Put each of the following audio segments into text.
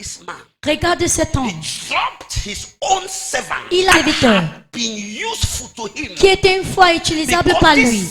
this man. Regarde cet homme. He dropped his own servant. Il a serviteur Been useful to him. qui était une fois utilisable par lui.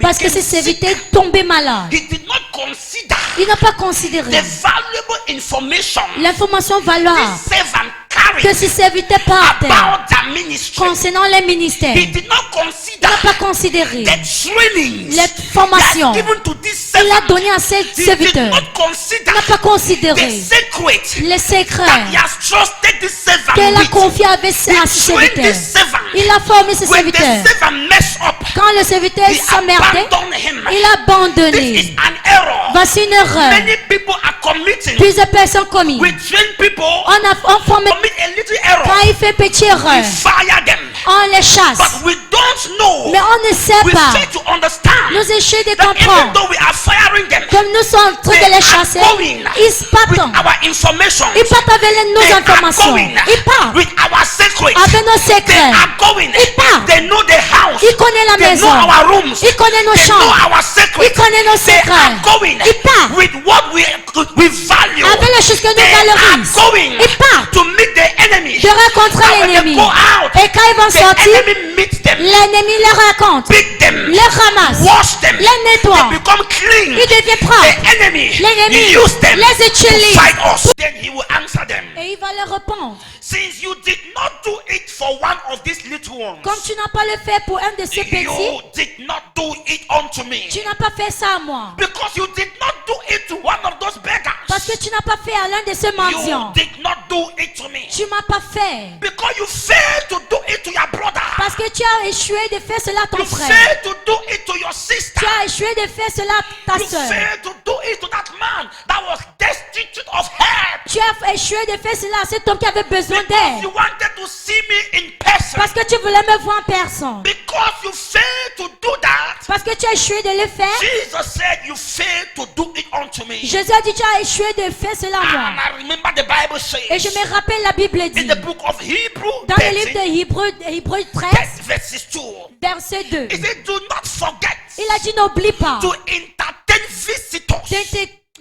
Parce que ses serviteurs tombaient malades. He did not consider Il n'a pas considéré the valuable information l'information valable this servant que carried ses serviteurs partaient about the ministry. concernant les ministères. He did not Il consider n'a pas considéré the trainings les he has formations given to this qu'il a servant. données à ses He did serviteurs. not consider Il n'a pas the considéré secret les secrets that he has trusted this servant qu'elle a with. confiés à ses He trained serviteurs. this servant. Il a formé ses When the serviteurs. servant messed up, Quand le serviteur he s'emmerdait, abandoned him. il a This abandonné. is an error. Voici une erreur. Many people are committing. Plusieurs personnes commis. We train people On formé commit a little error. quand il fait petite We erreur, fire them. on les chasse. But we don't know. Mais on ne sait We pas. fail to understand Nous échouons de that even comprendre. though we are firing them, Comme nous sommes en train de les chasser, ils partent. with our information, Ils partent avec nos they are informations. going Ils partent with our secrets. avec nos They secrets. are going. Ils partent. They know the house. Ils connaissent la They maison. know our rooms. Ils connaissent nos They know chambres. our secrets. Ils connaissent nos They secrets. are going Ils partent with what we value. avec les choses que nous They are valorisons. going Ils partent to meet the enemy. de rencontrer And when they l'ennemi. go out, Et quand ils vont the sortir, enemy meets them, l'ennemi les raconte, beat them, les ramasse, wash them, les nettoie. they become clean. Ils deviennent propres. The enemy L'ennemi use them les to utilise. fight us. Then he will answer them. Et il va leur répondre. Since you did not do it for one of these little ones, Comme tu n'as pas le fait pour un de ces petits, you did not do it unto me. tu n'as pas fait ça à moi. Because you did not do it to one of those beggars. Parce que tu n'as pas fait à l'un de ces You mendiants. did not do it to me. Tu m'as pas fait. Because you failed to do it to your brother. Parce que tu as échoué de faire cela à ton You frère. failed to do it to your sister. Tu as échoué de faire cela à ta You soeur. failed to do it to that man that was destitute of help. Tu as échoué de faire cela à cet homme qui avait besoin Because d'aide. you wanted to see me in person. Parce que tu voulais me voir en personne. Because you failed to do that, Parce que tu as échoué de le faire. Jesus said you failed to do it unto me. Jésus a dit tu as échoué de faire cela à moi. And I remember the Bible Et says je me rappelle la Bible in dit the book of Hebrew, dans le livre 13, de Hébreux 13, verses 2, verset 2. it said, do not forget Il a dit n'oublie pas to entertain visitors,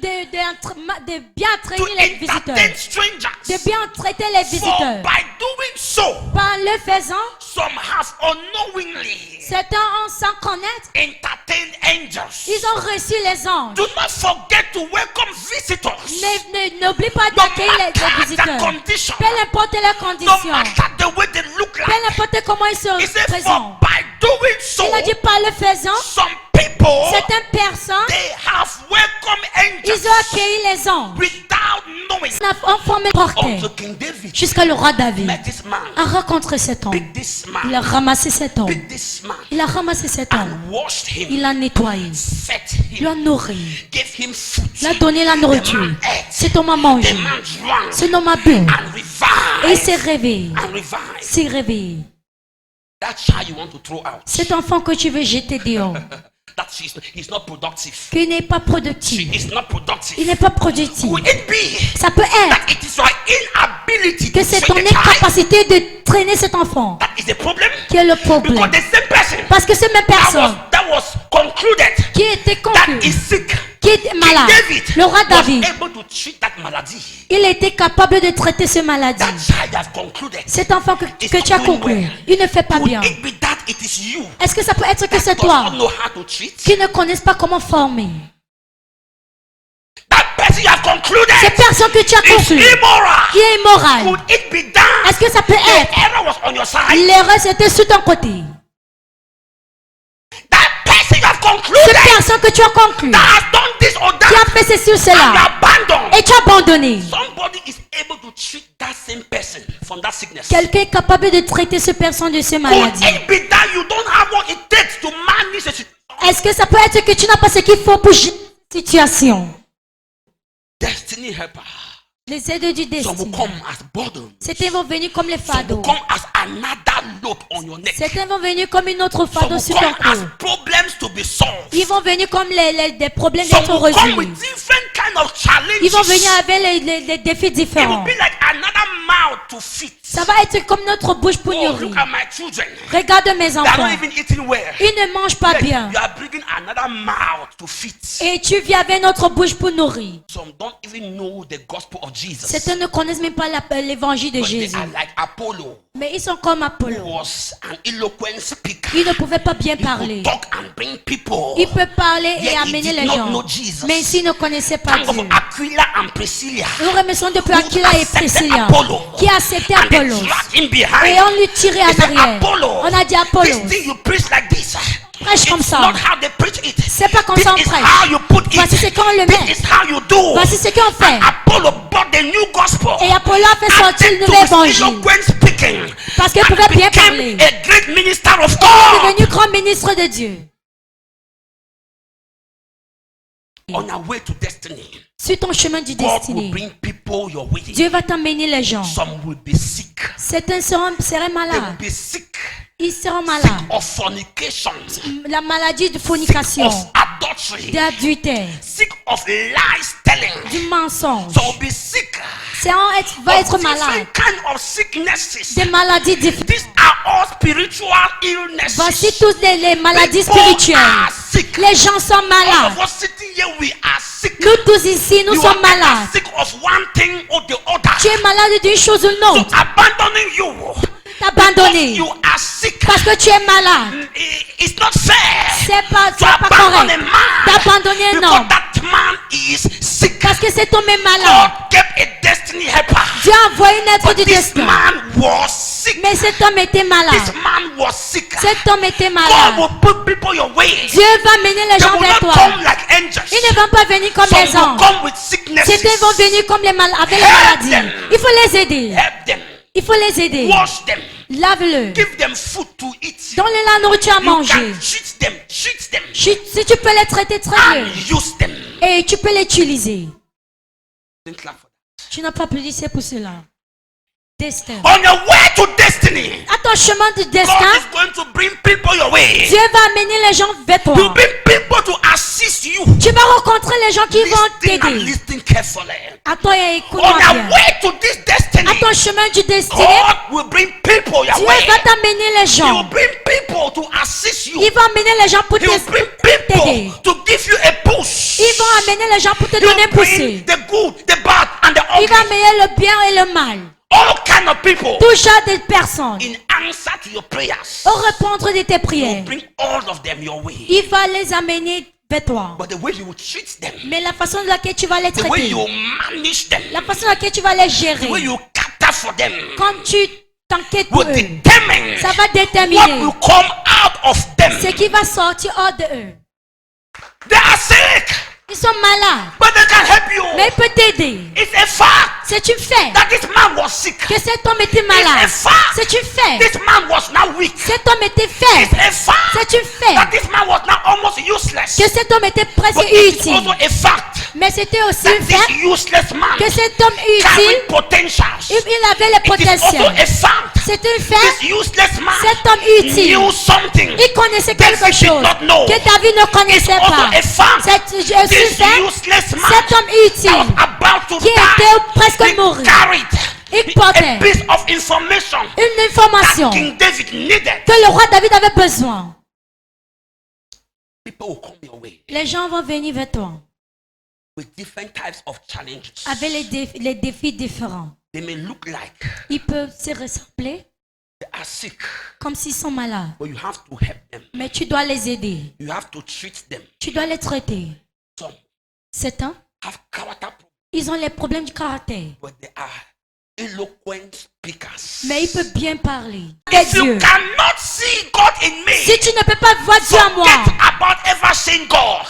de bien to traiter les visiteurs. entertain strangers. De bien traiter les For visiteurs. by doing so, Par le faisant, some have unknowingly certains ont sans connaître, entertained angels. ils ont reçu les anges. Do not forget to welcome visitors. N'oublie pas No d'accueillir les matter the visiteurs. condition, Peu importe les no conditions. matter the way they look Peu like. importe comment ils He se said, présentent. for by doing so, Il a dit par le faisant, some people, certaines personnes, they have welcomed ils angels ont accueilli les anges. without knowing. En formé porté Until King David jusqu'à le roi David met this man, a rencontré cet homme. pick this Il man, a ramassé cet homme. pick this man, Il a ramassé cet homme. and washed him, Il l'a nettoyé. fed Il l'a him, nourri. gave him food. Il a donné la nourriture. Cet homme a mangé. The man drank Cet homme a bu. and Et il s'est revived. réveillé. And revived. S'est réveillé. That child you want to throw out. Cet enfant que tu veux jeter dehors, That he's not productive. qu'il n'est pas She productif. is not productive. Il n'est pas productif. Could it be Ça peut être that it is your inability que to c'est train ton the child incapacité de traîner cet enfant that is the problem? qui est le Because problème. the same person Parce que c'est même personne that was concluded qui était that conclu, is sick. qui est malade. David Le roi was David, able to treat that malady. il était capable de traiter ce maladie. That child have concluded. Cet enfant que tu as conclu, il ne fait pas Could bien. it be that it is you Est-ce que ça peut être que that c'est does toi not know how to treat? qui ne connaissent pas comment former? That person you have concluded Cette personne que tu as is conclu, immoral. qui est immorale, Could it be that est-ce que ça peut the être error was on your side? l'erreur c'était sur ton côté? That person you have concluded Cette personne que tu as conclu, that has done this or qui a that fait ceci ou and cela, abandoned. et tu as abandonné. Somebody is able to treat that same person from that sickness. Quelqu'un est capable de traiter cette personne de ce Could maladie. it be that you don't have what it takes to manage a situation? Est-ce que ça peut être que tu n'as pas ce qu'il faut pour gérer cette situation? Destiny helper. Les aides du Some will destin. come as burdens. Certains vont venir comme les Some will fardeaux. come as another load on your neck. Certains vont venir comme une autre Some fardeau will sur ton come as cou. problems to be solved. Ils vont venir comme des problèmes Some d'être will come with résolus. different kind of challenges. Ils vont venir avec les défis It will différents. be like another mouth to feed. Ça va être comme notre bouche pour Oh, nourrir. look at my children. Regarde mes They are enfants. not even eating well. Ils ne mangent pas bien. You are bringing another mouth to feed. Et tu viens avec notre bouche pour nourrir. Some don't even know the gospel of Jesus. Certains ne connaissent même pas l'évangile de But they Jésus. are like Apollo, Mais ils sont comme who Apollo. was an eloquent speaker. Ils ne pouvaient pas bien He parler. could talk and bring people. Il peut parler et Yet he amener did les not gens. know Jesus. Mais s'ils ne connaissaient pas Think of Dieu. Aquila and Priscilla, Nous remercions depuis who Aquila et accepted Priscilla Apollo. qui a accepté And they Apollo. dragged him behind. Et on lui tirait en They said, arrière. Apollo, On a dit this Apollo, thing you preach like this, prêche comme it's ça. not how they preach it. C'est pas comme This ça on is prêche. how you put it. Voici ce qu'on le met. This is how you do. Voici ce qu'on fait. Apollo brought the new gospel. Et Apollo a fait sortir le Added to nouvel his évangile. eloquent speaking. Parce qu'il And pouvait bien became parler. a great minister of Il est God. devenu grand ministre de Dieu. On our way to destiny, Sur ton chemin du God will destiné, bring people your way. Dieu va t'emmener les gens. Some will be sick. Certains seraient They will malades. be sick. Ils seront Sick malades. of fornication. La maladie de Sick fornication, of adultery. d'adultère, Sick of lies telling. du mensonge. So will be sick. Va Of être malade. different kind of sicknesses. Des maladies différentes. These are all spiritual illnesses. Voici toutes les maladies People spirituelles. are sick. Les gens sont All malades. of us sitting here, we are sick. Nous tous ici, nous You sommes are either malades. sick of one thing or the other. Tu es malade d'une chose ou d'une So autre. abandoning you, T'abandonner you are sick. parce que tu es malade. It's not fair. C'est pas To correct. abandon a man D'abandonner un because homme that man is sick. parce que cet homme est malade. God gave a destiny helper. Dieu a envoyé une lettre But du this destin. man was sick. Mais cet homme était This malade. man was sick. Cet homme était God malade. will put people your way. Dieu va mener les They gens will vers not toi. come like angels. Ils ne vont pas venir comme Some les will anges. come with sicknesses. Certains vont venir comme avec les Help maladies. them. Il faut les aider. Help them. Il faut les aider. Wash them. Lave-le. Give them food to eat. Donne-leur la nourriture à You manger. can treat them. Treat them. Si tu peux les traiter très And bien. use them. Et tu peux l'utiliser. Don't clap for that. Tu n'as pas applaudi pour cela. Destin. On your way to destiny, À ton chemin de God destin, is going to bring people your way. Dieu va amener les gens vers toi. To bring people to assist you. Tu vas rencontrer les gens qui vont Listen and t'aider. listen carefully. Attends et On écoute-moi our bien. way to this destiny, À ton chemin du destiné, God will bring people your Dieu way. va t'amener les He will gens. bring people to assist you. Il va amener les gens pour He will bring t'aider. people to give you a push. Ils vont amener les gens pour te He donner will un poussée. bring the good, the bad, and the Il va ugly. amener le bien et le mal. All kind of people. Tout genre de personnes. In answer to your prayers, Au répondre de tes He will prières, bring all of them your way. il va les amener vers toi. But the way you will treat them, Mais la façon de laquelle tu vas les the way traiter, you manage them, la façon de laquelle tu vas les the gérer, way you cater for them, comme tu t'inquiètes pour will eux, determine ça va what déterminer will come out of them. ce qui va sortir hors de eux. They are sick, Ils sont malades, but they can help you. mais il peut t'aider. It's a fact C'est une fait that this man was sick. que cet homme était malade. It's a fact C'est une fait. this man was now weak. Cet homme était It's faible. a fact C'est une fait that this man was now almost useless. que cet homme était presque But it is inutile. also a fact Mais c'était aussi that une this fait useless man que cet homme utile, carried potentials. il avait le It is also a potentiel. fact C'est une fait. this useless man Cet homme utile, knew something il connaissait quelque David did chose not know. que David ne connaissait It's also pas. a fact C'est aussi this fait. useless man Cet homme that was utile about to qui était die, presque he mort, carried il a portait piece of information une information that King David needed. que le roi David avait besoin. People will come your way Les gens vont venir vers toi with different types of challenges. avec les défis différents. They may look like Ils peuvent se ressembler they are sick, comme s'ils sont malades. but you have to help them. Mais tu dois les aider. You have to treat them. Tu dois les traiter. Some Certains, have character problems, ils ont les problèmes du caractère. but they are eloquent speakers. Mais ils peuvent bien parler. If you Dieu. cannot see God in me, Si tu ne peux pas voir Dieu en moi, forget about ever seeing God.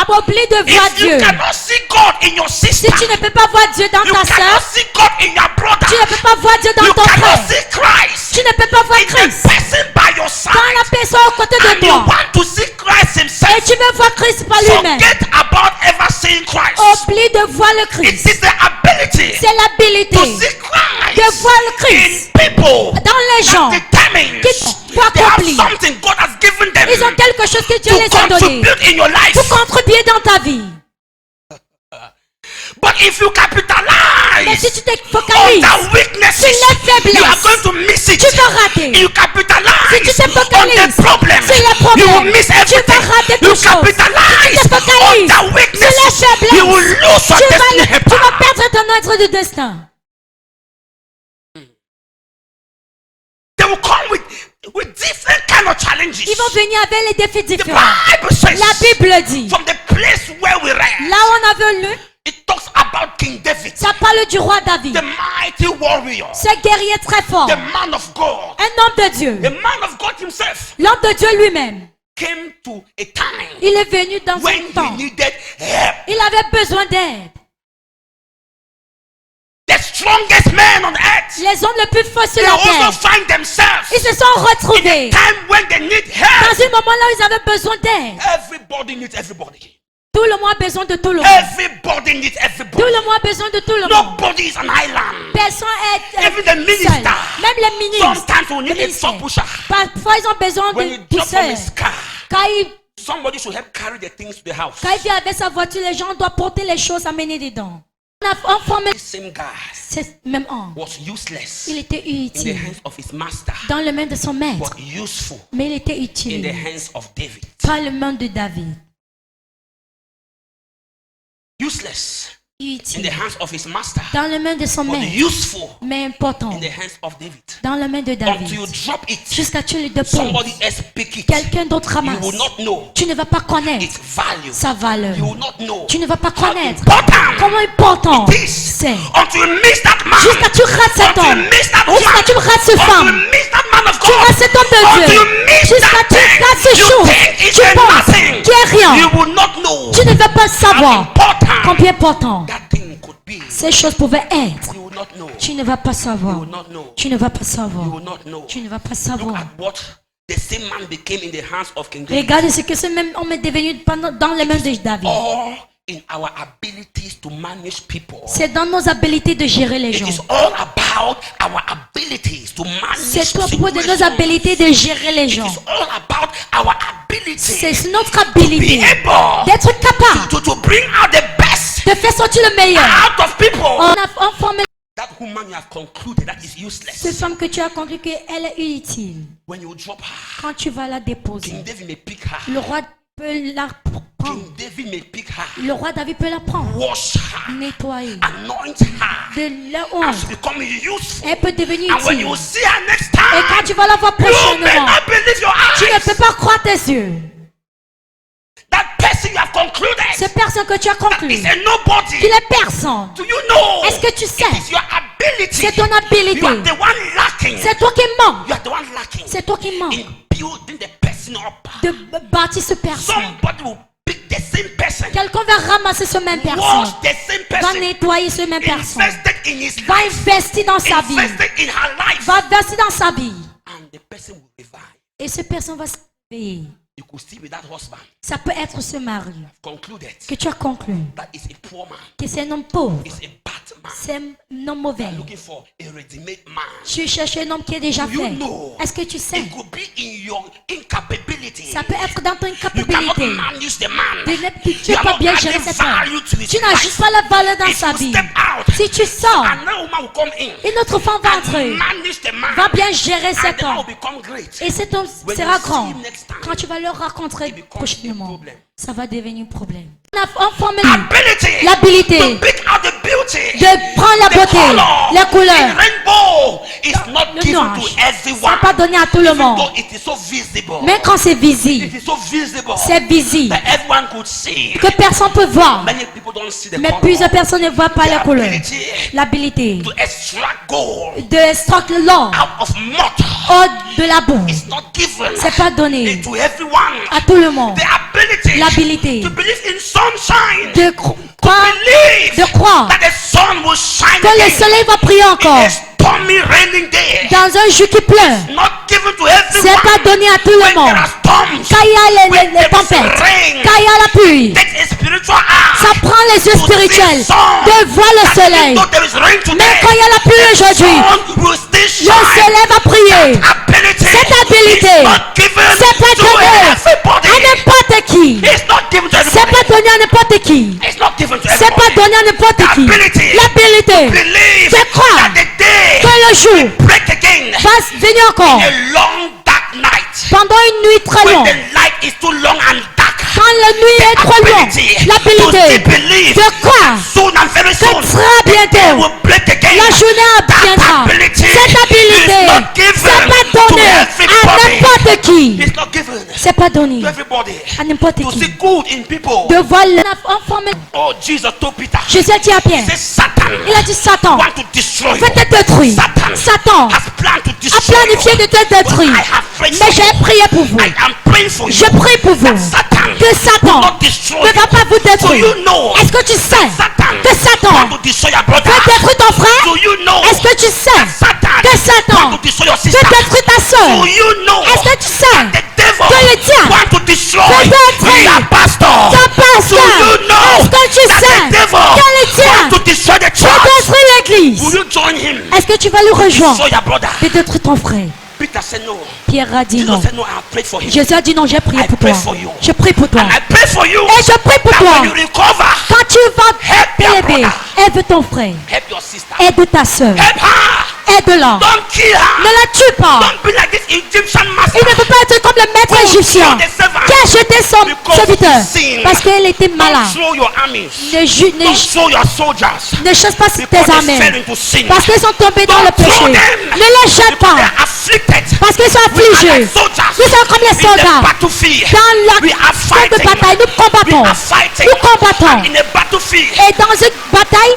oublie de voir If you Dieu. cannot see God in your Si sister, tu ne peux pas voir Dieu dans you ta cannot soeur, see God in your brother, tu ne peux pas voir Dieu dans you ton cannot frère. see Christ Tu ne peux pas voir in the Christ person by your dans side, la personne au côté and de you toi. want to see Christ Et himself. tu veux voir Christ par lui-même. Forget about ever seeing Christ. Oublie de voir le It Christ. is the ability C'est l'habilité to see Christ de voir le Christ in people dans les gens. that determines qui voient they have accompli. something God has given them Ils ont quelque chose que Dieu to les a donné contribute in your life. pour contribuer dans ta vie. But if you Mais capitalize si tu te on focalises the sur weaknesses les faiblesse, going to miss it. tu vas rater. You capitalize Si tu te on focalises the problem. sur les You will problèmes, miss tu vas everything. rater You toutes choses. capitalize Si tu te on focalises the sur weakness. les faiblesses, You will lose your tu destiny vas helper. perdre ton être de destin. They will come with different kind of challenges. Ils vont venir avec les défis The différents. Bible says, La Bible dit, from the place where we read, là où on avait lu, it talks about King David, ça parle du roi David, the mighty warrior, ce guerrier très fort, the man of God, un homme de Dieu, the man of God himself, l'homme de Dieu lui-même. came to a time Il est venu dans when un he temps, needed help. il avait besoin d'aide. The strongest men on earth, Les hommes les plus forts sur they la also terre, find themselves ils se sont in retrouvés a time when they need dans help. un moment là où ils avaient besoin d'aide. Everybody needs everybody. Tout le monde a besoin de tout le monde. Everybody needs Tout everybody. le monde a besoin de tout le monde. Nobody is an island. Personne est Even the minister. seul. Même les ministres. Sometimes we need les a ministères. top pusher. Parfois ils ont besoin When de you drop from pousseurs. his car, Quand il somebody should help carry the things to the house. vient avec sa voiture, les gens doivent porter les choses à mener dedans. On formé This same guy c'est même homme. was useless Il était in the utile hands of his master, dans les mains de son maître, but useful mais il était in the utile hands of David. par les mains de David. Useless in the Utile hands of his master, dans les mains de son but maître, useful mais important in the hands of David. dans les mains de Until you David. drop it, Jusqu'à ce que tu le déposes. somebody else pick it. Quelqu'un d'autre You ramasse. will not know Tu ne vas pas connaître its value. sa valeur. You will not know Tu ne vas pas how connaître important comment important it is. c'est. Until you miss that man. Jusqu'à tu rates cet Until you homme. miss that Jusqu'à woman. tu rates cette Until you femme. miss that man of Tu God. rates cet homme de Until Dieu. you miss Jusqu'à that tu thing rates ces you choses. think is Tu a penses nothing. qu'il n'y a rien. You will not know Tu ne vas pas how savoir important combien important that thing could be. ces choses pouvaient être. You will not know. Tu ne vas pas You savoir. will not know. Tu ne vas pas You savoir. will not know. Tu ne vas pas Look savoir. at what the same man became in the hands of King David. Regarde ce que ce même homme est devenu dans les mains de David. All in our abilities to manage people. C'est dans nos habiletés de gérer les It gens. is all about our abilities to manage C'est à propos de nos situations. habiletés de gérer les It gens. is all about our ability C'est notre to be habilité able d'être capable to bring out the best de faire sortir le meilleur. out of people. On formé That woman you have concluded that is useless. cette femme que tu as conclu qu'elle est utile. When you drop her, Quand tu vas la déposer, King David may pick her. le roi peut la prendre. King David may pick her, Le roi David peut la prendre, wash her, nettoyer, anoint her, de la and honte. she become useful. Elle peut devenir And when utile. you see her next Et time, quand tu vas la voir you may prochainement, not believe your tu ne eyes. peux pas croire tes yeux. That person you have concluded Cette personne que tu as conclu, is a nobody. qu'il est personne. Do you know? Est-ce que tu sais? It is your ability. C'est ton You are habilité. the one lacking. C'est toi qui manques. You are the one lacking C'est toi qui manques in building the person up. de bâtir ce personne. Somebody will pick the same person, Quelqu'un va ramasser ce même personne, wash the same va person, nettoyer ce même personne, invested in his va life, investir dans sa vie, invested in her life, va investir dans sa vie. and the person will revive. Et ce personne va se réveiller. You could still be that husband. Ça peut être ce mari Concluded que tu as conclu that is a poor man, que c'est un homme pauvre, is a bad man, c'est un homme mauvais. looking for a ready-made man. Tu cherches un homme qui est déjà Do you fait. know? Est-ce que tu sais? It could be in your incapability. Ça peut être dans ton You cannot incapabilité. manage the man. Tu You n'es are pas not bien adding géré cette homme. value to his Tu life. n'ajoutes pas la valeur dans If sa you vie. step out, Si tu sors, another woman will come in une autre femme va entrer, and manage the man. va bien gérer And cet the man homme. will become great. Et cet homme When sera you see grand. him next time, Quand tu vas le rencontrer it becomes a prochainement, problem. ça va devenir un problème. On forme Ability l'habilité to pick out the beauty. de prendre la The beauté, color les in couleurs. rainbow is not Le given nuage, to ça everyone. n'est pas donné à tout le Even monde. though it is so visible. Même quand c'est visible, It is so visible c'est visible, that everyone could see. que personne peut voir. Many people don't see the Mais color. plusieurs personnes ne voient pas The les couleurs. ability L'habilité to extract gold de extraire l'or out of mud hors de la boue, is not given c'est pas donné to everyone. à tout le monde. The ability L'habilité to believe in sunshine, de croire, believe de croire that the sun will shine que le again soleil va briller encore in a stormy raining day. dans un jour qui pleut. Not given to C'est everyone. pas donné à tout le When there monde. are storms, Quand il y a when les there is tempêtes, rain, quand il y a la pluie, take a spiritual eye ça prend les yeux to see spirituels sun. de voir le That soleil. even though there is rain today, Mais quand il y a la pluie aujourd'hui, sun will still le shine. soleil va briller. Ability Cette habilité, is not given c'est pas to donné everybody. à n'importe qui. It's not given to C'est everybody. pas donné à n'importe qui. It's not given to C'est pas everybody. donné à n'importe qui. Ability. L'habilité Believe de croire that the day que le jour break again va venir encore. a long dark night. Pendant une nuit très When longue. the night is too long and dark, Quand la nuit est trop longue, l'habilité de croire soon and very que soon très they bientôt will break again. la journée viendra. Cette habilité, c'est pas donné à n'importe qui. It's not given C'est pas donné to everybody. à n'importe To qui. see good in people. De voir l'information. Oh, Jesus told Peter. Jésus a dit à Pierre, He said, Satan il a dit Satan, want to destroy you. veut te détruire. Satan Has planned to a destroy planifié you. de te détruire. I have prayed Mais for you. j'ai prié pour vous. I am praying for you. Je prie pour vous. Satan Que Satan not destroy ne va you. pas vous So détruire. you know Est-ce que tu sais Satan que Satan want to destroy your brother. veut détruire ton frère? So you know Est-ce que tu sais Satan que Satan want to destroy your veut sister. détruire ta So soeur? you know Est-ce que tu sais the devil que le diable want to destroy veut détruire your pastor. ton So pasteur? you know Est-ce que tu that sais the devil que le want to diable destroy the veut church. détruire Will l'église? you join him? Est-ce que tu vas le rejoindre Destroy your brother. et détruire ton frère? Peter said no. Pierre a dit Jesus non. said no, I prayed for him. Jésus a dit non, j'ai prié I pour pray toi. for you. Je prie pour toi. And I pray for you Et je prie pour that toi. when you recover, Quand tu vas help your t'élever, brother. aide ton frère, help your sister. aide ta soeur, Help her. aide-la. Don't kill her. Ne la tue pas. Don't be like this Egyptian Il master. ne peut pas être comme le maître Who égyptien killed the servant qui a jeté son because serviteur he sinned. parce qu'elle était Don't malade. throw your armies. Ne Don't throw your soldiers. chasse pas Because tes they fell armées into sin. parce qu'ils sont tombés dans le Don't throw péché. them. Ne les jette Because they pas are afflicted. parce qu'ils sont We are affligés. like soldiers. Nous sommes comme les In the soldats. battlefield. Dans la We are scène de fighting. bataille, nous We combattons. are fighting. Nous combattons. In a battlefield, Et dans une bataille,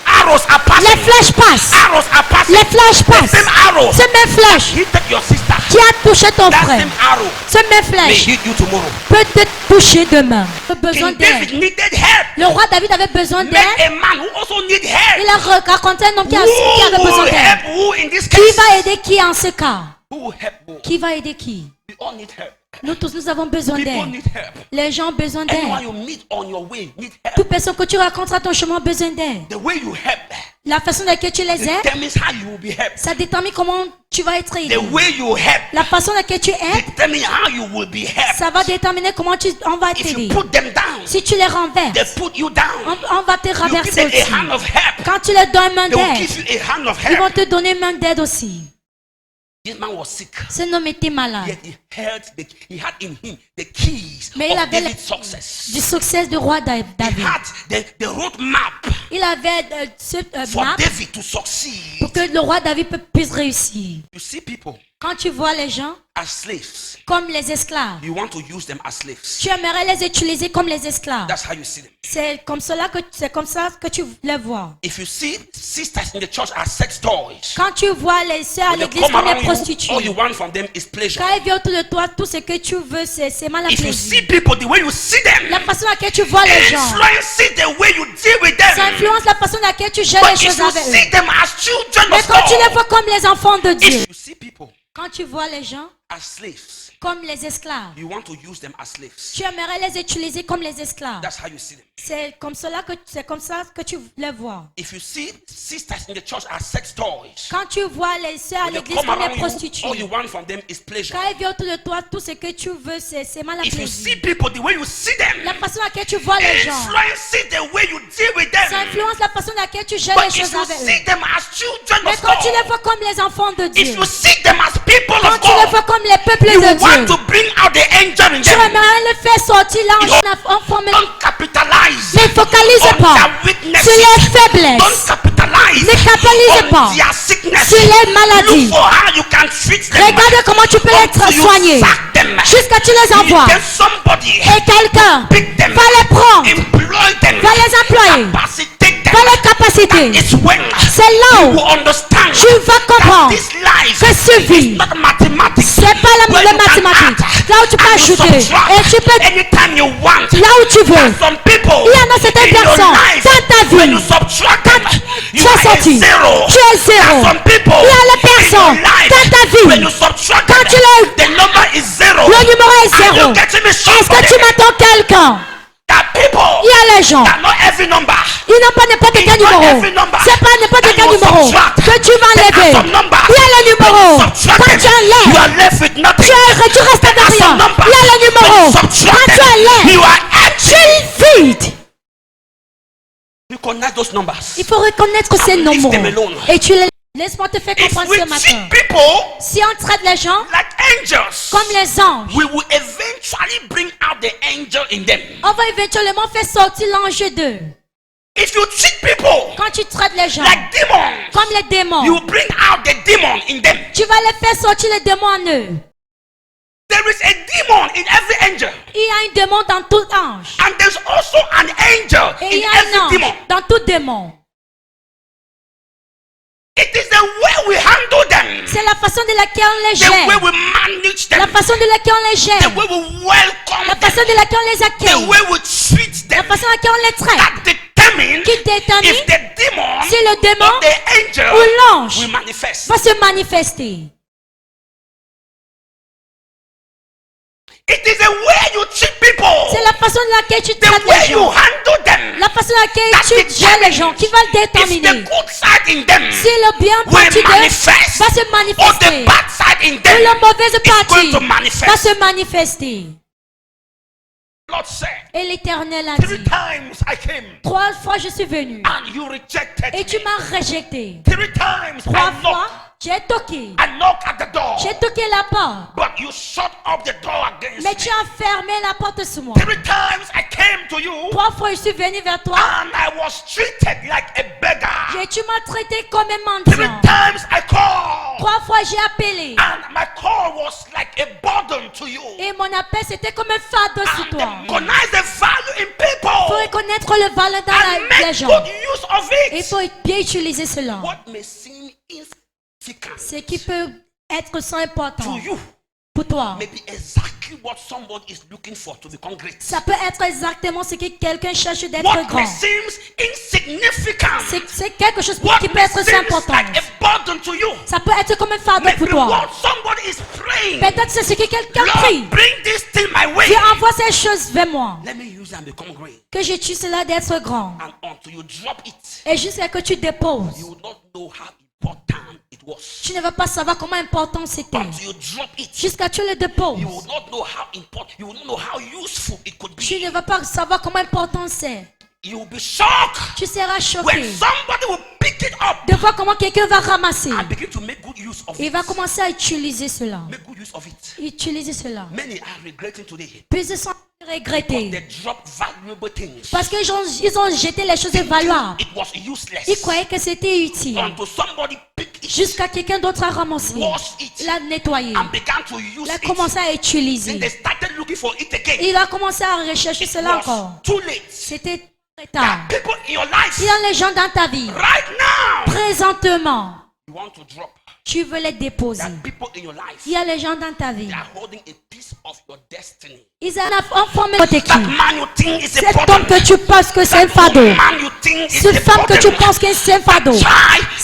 arrows are passing. les flèches passent. Arrows are passing. Les flèches The passent. same arrow Ce même flèche hit your sister. qui a touché ton That frère, same arrow ce même may flèche hit you tomorrow. peut te toucher demain. Il a besoin King David d'aide. needed help. Le roi David avait besoin Met d'aide. a man who also need help. Il a raconté un homme qui avait Who besoin will d'aide. help who in this Qui case? va aider qui en ce cas? Who will help who? Qui va aider qui? We all need help. Nous tous, nous avons besoin People d'aide. need help. Les gens ont besoin d'aide. Anyone you meet on your way need help. Toute personne que tu rencontres à ton chemin a besoin d'aide. The way you help La façon dans laquelle tu les aides, determines how you will be helped. ça détermine comment tu vas être aidé. The way you help La façon dans laquelle tu aides, determines how you will be helped. ça va déterminer comment on va If t'aider. you put them down, Si tu les renverses, they put you down. on va te You give renverser them aussi. a hand of help. Quand tu leur donnes une main They will d'aide, give you a hand of ils vont help. te donner une main d'aide aussi. This man was sick. Cet homme était malade. Yet he had in him the keys Mais il of avait David's success. du succès du roi He David. had the roadmap Il avait ce for map David to succeed. pour que le roi David puisse réussir. You see people Quand tu vois les gens as slaves. comme les esclaves, You want to use them as slaves. tu aimerais les utiliser comme les esclaves. That's how you see them. C'est comme ça que tu les vois. If you see sisters in the church as sex toys, Quand tu vois les sœurs à when they l'église come comme les around you, all prostituées, you want from them is pleasure. quand ils viennent autour de toi, tout ce que tu veux, c'est mal à If you see plaisir. people the way you see La them, façon dans laquelle tu vois les gens, influencing the way you deal with ça them. influence la façon dans laquelle tu gères But les if choses you avec see eux. them as children Mais of quand tu les God, vois comme les enfants de Dieu, if you see people quand tu vois les gens as slaves, comme les esclaves, you want to use them as slaves. tu aimerais les utiliser comme les esclaves. That's how you see them. C'est comme ça que tu les vois. If you see sisters in the church as sex toys, Quand tu vois les sœurs à when they l'église come comme les around you, all you prostituées, want from them is pleasure. quand ils viennent autour de toi, tout ce que tu veux, c'est mal à If you plaisir. see people the way you see them, La façon dans laquelle tu vois les gens, influencing the way you deal with ça them. influence la façon dans laquelle tu gères But les if choses you avec see eux. them as children Mais of quand tu les God, vois comme les enfants de if Dieu, you see them as people quand of tu les vois God, comme les peuples you de want Dieu, to bring out the angel in tu them. aimerais le faire sortir là en forme. Don't capitalize Ne focalise on pas their weaknesses. sur les Don't faiblesses. capitalize Ne capitalise on pas their sickness. sur les maladies. Look for how you can treat them. Regarde comment tu peux les Until you soigner sack them. jusqu'à tu les envoies. Get somebody, Et quelqu'un pick them, va les prendre, employ them, va les employer, capacitate them. va les capaciter. It's when C'est là you où will understand tu vas that comprendre this life que ce is vie, not mathematics. c'est pas Where la you can mathématique. add Là où tu peux and you ajouter subtract et tu peux anytime you want. là où tu veux. Some people Il y en a certaines in your personnes life, dans ta when vie, you subtract them, you tu es are a sorti. zero. Tu es There are zéro. some people Il y a les in your personnes life, dans ta vie, when you subtract quand them, tu les- the number is zero. le numéro est Are zéro. you getting me? Est-ce que tu m'entends quelqu'un? That people Il y a les gens, that not every number. ils n'ont pas n'importe quel It's not numéro. every number. C'est pas n'importe And quel you numéro subtract. que tu vas There are enlever. some numbers. Il y a le numéro. Subtract Quand them. tu You enlèves, are left with nothing. tu restes There avec are rien. some numbers. Il y a le numéro. When you Quand subtract tu them, enlèves, you are tu empty. es vide. You connect those numbers. Il faut reconnaître ces And leave numéros them alone. et tu les Laisse-moi te faire If comprendre we ce matin. treat people Si on traite les gens like angels, comme les anges, we will eventually bring out the angel in them. on va éventuellement faire sortir l'ange d'eux. If you treat people Quand tu traites les gens like demons, comme les démons, you bring out the demon in them. tu vas les faire sortir les démons en eux. There is a demon in every angel, Il y a un démon dans tout ange. and there's also an angel Et il in y a un every ange demon. dans tout démon. It is the way we handle them, C'est la façon de laquelle on les the way gère. we manage La them, façon de laquelle on les the gère. way we welcome La them, façon de laquelle on les the accueille. way we treat La them. façon de laquelle on les traite. That determines Qui détermine if the demon si le démon or the angel ou l'ange will manifest. va se manifester. It is the way you treat people, C'est la façon de laquelle tu the traites way les you gens. handle them, La façon de laquelle that tu gères les gens qui va le if the déterminer. good side in them Si le bien will parti d'eux manifest, va se or manifester. the bad side in Ou them le mauvais is going parti to va manifest. se manifester. Lord said, Et l'Éternel a 3 dit, times I came 3 fois je suis venu and you rejected et tu me. m'as rejeté. 3 times 3 I fois knocked. j'ai toqué. I knocked at the door, J'ai toqué la porte. but you shut up the door against Mais me. tu as fermé la porte sur moi. 3 times I came to you 3 fois je suis venu vers toi and I was treated like a beggar. et tu m'as traité comme un 3 mendiant. times I called 3 fois j'ai appelé and my call was like a burden to you. et mon appel c'était comme un fardeau sur And toi. recognize the value in Il faut people reconnaître le valeur dans and les make gens. good use of Il it. faut bien utiliser cela. What may seem insignificant Ce qui peut être sans importance to you pour toi. may be exactly what somebody is looking for to become great. Ça peut être exactement ce que quelqu'un cherche d'être What may grand. seem insignificant, C'est quelque chose what qui peut may être sans seem importance. like a burden to you, Ça peut être comme un fardeau maybe pour toi. what somebody is praying. Peut-être c'est ce que quelqu'un Lord, prie. bring this thing my way. Dieu envoie ces choses vers moi. Let me use it and become great. Que je tue cela d'être grand. And until you drop it, Et jusqu'à que tu déposes. you will not know how important it was. Tu ne vas pas savoir comment important c'était. Until you drop it, Jusqu'à que tu le déposes. you will not know how important, you will not know how useful it could Tu be. ne vas pas savoir comment important c'est. You will be shocked Tu seras when choqué somebody will pick it up de voir comment quelqu'un va ramasser. and begin to make good use of Il it. va commencer à utiliser cela. Make good use of it. Utiliser cela. Many are regretting today. Puis ils sont regrettés. They drop valuable things. Parce qu'ils ont jeté les choses valuables. It was useless. Ils croyaient que c'était utile. Until somebody picked it, Jusqu'à quelqu'un d'autre a ramassé. washed it, L'a nettoyé. and began to use Il a it. commencé à Then utiliser. they started looking for it again. Il a commencé à rechercher It cela was encore. too late. C'était très There are tard. people in your life Il y a les gens dans ta vie. right now. Présentement, You want to drop. tu veux les déposer. There are people in your life. Il y a les gens dans ta vie. They are holding a piece of your destiny. Ils ont formé votre équipe. That man you think is a Cet homme problem. que tu penses que c'est un fardeau. Man you think is Cette a femme que tu burden. penses que c'est un fardeau. Child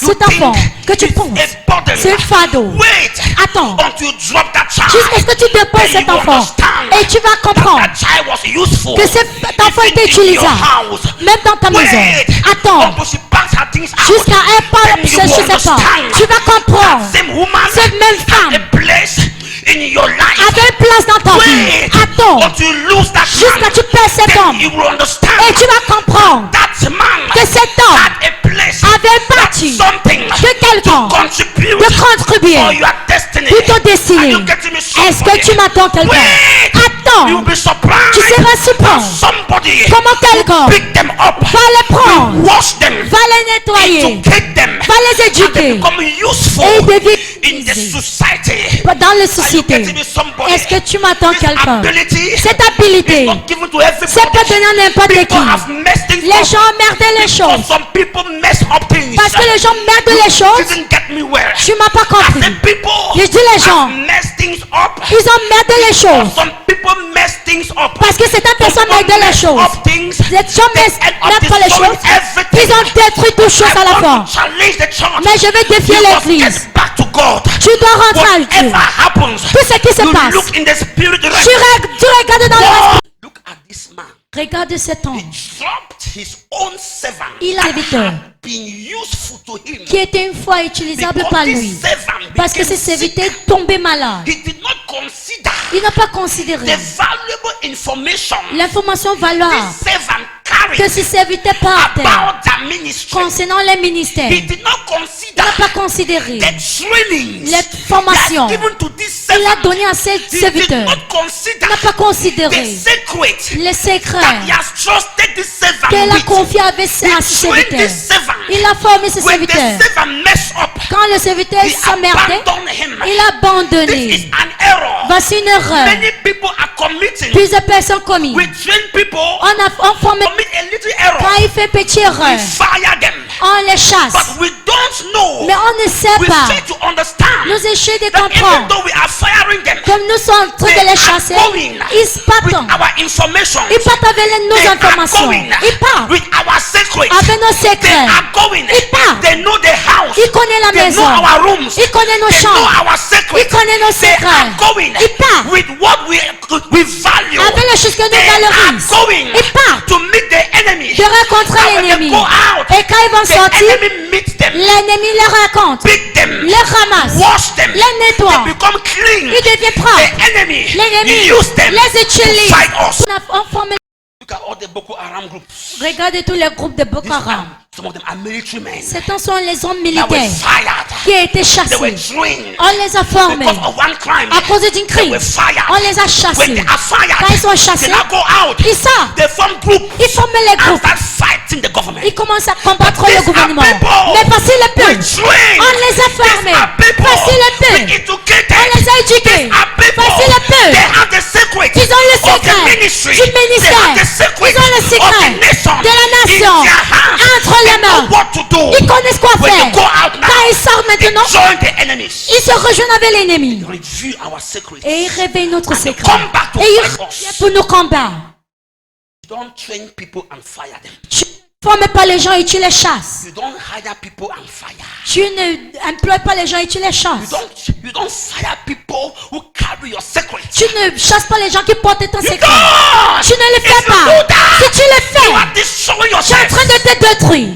you Cet enfant think que tu is penses a burden. c'est un fardeau. Wait Attends. until you drop that child. Jusqu'à ce que tu déposes cet Then you enfant. understand Et tu vas comprendre that child was useful. que cet enfant Even était in your utilisable. house. Même dans ta maison. Wait Attends. until she packs her things out. Jusqu'à un pas Then you chercher cette femme. understand Tu vas comprendre. that same woman Cette même femme had a place in your life. avait une place dans ta vie. Wait Attends. until you lose that Jusqu'à man. tu perds cet Then homme. you will understand Et tu vas comprendre that man que cet homme had a place, avait that parti something de quelqu'un to contribute de contribuer for your destiny. pour ton destinée. Are you getting me, Est-ce somebody? que tu m'attends quelqu'un? Wait. Attends. You'll be surprised. Tu seras surpris. how somebody Comment quelqu'un pick them up, va les prendre, wash them, va les nettoyer, educate them, va les and they éduquer become useful et devient in the society. dans la Are you société. getting me, somebody? Est-ce que tu m'attends This quelqu'un? ability Cette habilité, is not given to everybody. c'est pas donné à n'importe People qui. have messed things Les up. gens emmerdent les Because choses. some people mess up things. Parce que les gens merdent les choses. Didn't get me well. Tu m'as pas I compris. said people Je dis les gens. have messed things up. Ils emmerdent les choses. Some people mess things up. Parce que certaines personnes Some merdent les mess choses. up things. Les gens They merdent end up pas les destroying choses. everything. Ils ont détruit toutes choses à la I fin. want to challenge the church. Mais je vais défier You must l'église. get back to God. Tu dois rentrer à Dieu. Whatever happens, Tout ce qui se you passe. look in the spirit Tu realm. regardes dans le Look at this man. Regarde cet homme. He dropped his own servant. Il a serviteur Been useful to him. qui était une fois utilisable par Because lui. this servant Parce que became ses sick. serviteurs tombaient malades. He did not consider Il n'a pas considéré the valuable information l'information valable this servant carried departed que ces serviteurs partaient about their ministry, concernant les ministères, he did not il consider n'a pas considéré the trainings les formations he has given to this qu'il a servant. données à ces He did serviteurs. not consider Il n'a pas the considéré secret les that he secrets has trusted this servant qu'elle a with. confiés à He ses trained serviteurs. this servant. Il a formé ses When the serviteurs. servant messed up, Quand le serviteur he s'emmerdait, abandoned him. il a This abandonné. is an error. Voici une erreur. Many people are committing. Plusieurs personnes commis. We train people On forme commit a little error. quand il fait petite We erreur, fire them. on les chasse. But we don't know. Mais on ne sait We pas. fail to understand Nous essayons de that even comprendre. though we are firing them, Comme nous sommes en train they de les are chasser, going ils se with partent. our information. Ils partent avec nos They are informations. going Ils partent with our secrets. avec nos They secrets. are going. Ils partent. They know the house. Ils connaissent la They maison. know our rooms. Ils connaissent nos They know chambres. our secrets. Ils connaissent nos They secrets. are going Ils partent with what we value. avec les choses que nous They are valorisons. going Ils partent to meet the enemy. de rencontrer And when they l'ennemi. go out, Et quand ils vont the sortir, enemy meets them, l'ennemi les raconte, beat them, les ramasse, wash them, les nettoie. they become clean. Ils deviennent propres. The enemy L'ennemi use them les utilise. to fight us. On forme. Look at all the Boko Haram groups. Regardez tous les groupes de Boko These Haram. are, some of them are military men Ces sont les hommes that were militaires fired. qui ont été They were chassés. trained On les a formés. because of one crime. À cause d'une They crime, were fired. on les a When chassés. they are fired, Quand ils sont they chassés, now go out. ils sortent. They form groups Ils forment les and groupes. start fighting the government. Ils commencent à combattre These le are gouvernement. people Mais voici le we peuple. train. On les a formés. These are people Voici le we peuple. educated. On les a éduqués. These are people. Voici le peuple. They have the secret Ils ont le of the secret ministry. du ministère. They have the secret Ils ont le of secret the nation de la nation in their hands. entre les They know mains. what to do. Ils connaissent quoi When faire. they go out now, Quand ils sortent they maintenant, join the enemies. ils se rejoignent avec l'ennemi. Review our secrets. Et ils réveillent notre And they secret. come back to Et ils fight us. reviennent pour nous combattre. Don't train people and fire them. Tu ne formes pas les gens et tu les chasses. You don't hire people and fire. Tu ne emploies pas les gens et tu les chasses. You don't fire people who carry your secrets. Tu ne chasses pas les gens qui portent ton You secret. don't. Tu ne le If fais you pas. do that, Si tu le you fais, are destroying tu es en yourself. train de te détruire.